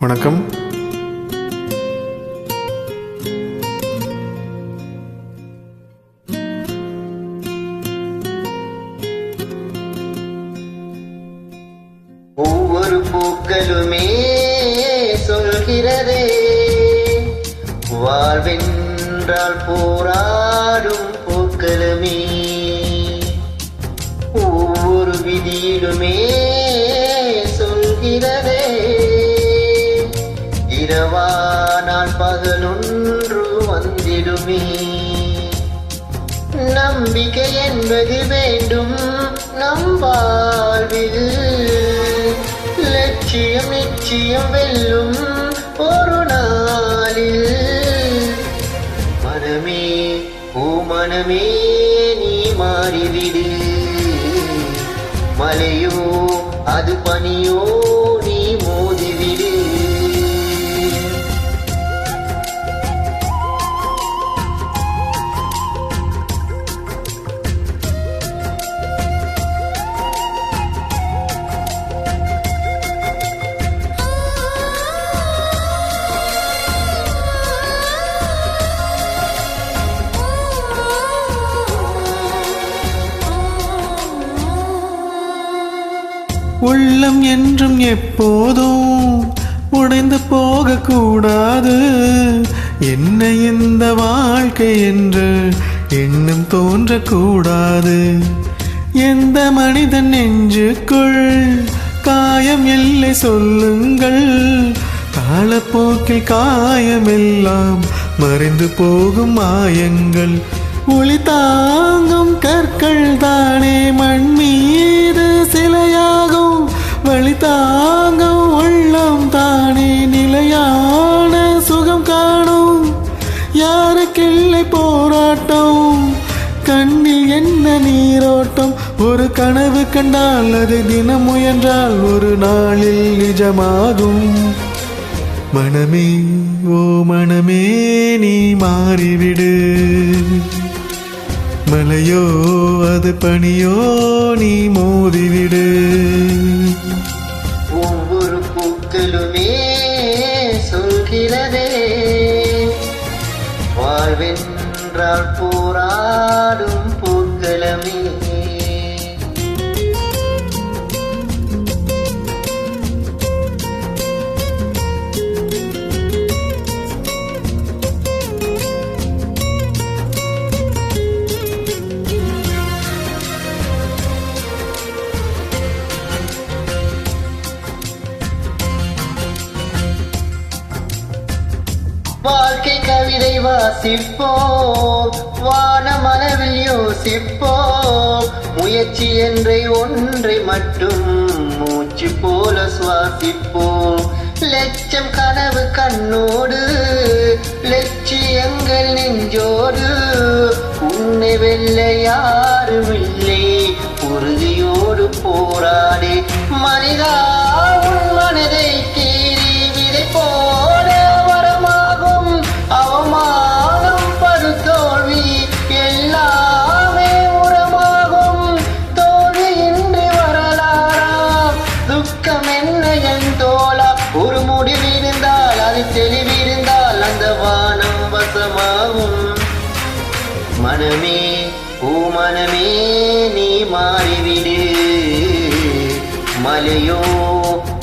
வணக்கம். ஒவ்வொரு பூக்களுமே சொல்கிறதே, வாழ்வென்றால் போராடும் பூக்களுமே. ஒவ்வொரு விதியிலுமே சொல்கிறதே, இரவானால் பகலொன்று வந்திடுமே. நம்பிக்கை என்பது வேண்டும் நம் வாழ்வில், லட்சியம் நிச்சயம் வெல்லும் ஒரு நாளில். மனமே ஓ மனமே நீ மாறிவிடு, மலையோ அது பனியோ நீ மோதிவிடு. உள்ளம் என்றும் எப்போதும் உடைந்து போகக்கூடாது. என்ன இந்த வாழ்க்கை என்று எண்ணம் தோன்றக்கூடாது. எந்த மனிதன் நெஞ்சுக்குள் காயம் இல்லை சொல்லுங்கள், காலப்போக்கில் காயமெல்லாம் மறைந்து போகும் மாயங்கள். ஒளி தாங்கும் கற்கள் தானே மண் மீது சிலையாகும், வழி தாங்கும் உள்ளம் தானே நிலையான சுகம் காணும். யாருக்கில்லை போராட்டம், கண்ணில் என்ன நீரோட்டம். ஒரு கனவு கண்டால் அது தினம் முயன்றால் ஒரு நாளில் நிஜமாகும். மனமே ஓ மனமே நீ மாறிவிடு, மலையோ அது பனியோ நீ மோதிவிடு. ஒவ்வொரு பூக்களுமே சொல்கிறதே, வாழ்வென்றால் போராடும் பூக்களமே. வாழ்க்கை கவிதை வாசிப்போம், வானமளவில் யோசிப்போம். முயற்சி என்ற ஒன்றை மட்டும் மூச்சு போல சுவாசிப்போம். லட்சம் கனவு கண்ணோடு, லட்சியங்கள் நெஞ்சோடு. உன்னை வெல்ல யாரும் இல்லை, உறுதியோடு போராடி. மனிதா உன் மனதை கீறி விதை போட வரமாகும். அவமானம் படு தோல்வி எல்லாமே உரமாகும். தோல்வியின்றி வரலாறாம் துக்கம் என்ன என் தோழா. ஒரு முடிவிருந்தால் அது தெளிவிருந்தால் அந்த வானம் வசமாகும். மனமே ஓ மனமே நீ மாறிவிடு, மலையோ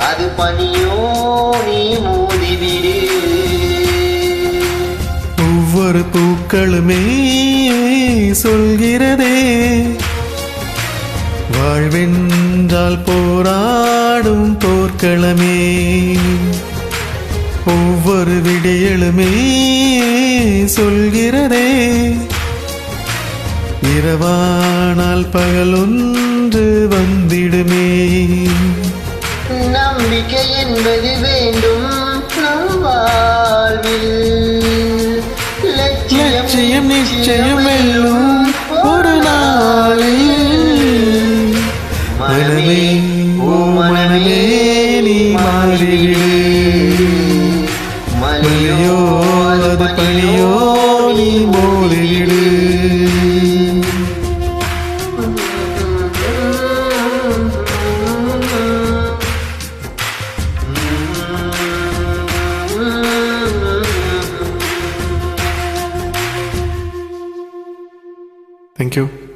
அது பனியோ நீ மோதிவிடு. ஒவ்வொரு பூக்களுமே சொல்கிறதே, வாழ்வென்றால் போராடும் போர்க்களமே. ஒவ்வொரு விடியலுமே சொல்கிறதே, இரவானால் பகலொன்று வந்திடுமே. நம்பிக்கை என்பது வேண்டும் நம் வாழ்வில், லட்சியம் நிச்சயம் வெல்லும் ஒரு நாளில். மனமே ஓ மனமே நீ மாறிவிடு, மலையோ அது பனியோ நீ மோதிவிடு. தேங்க்யூ.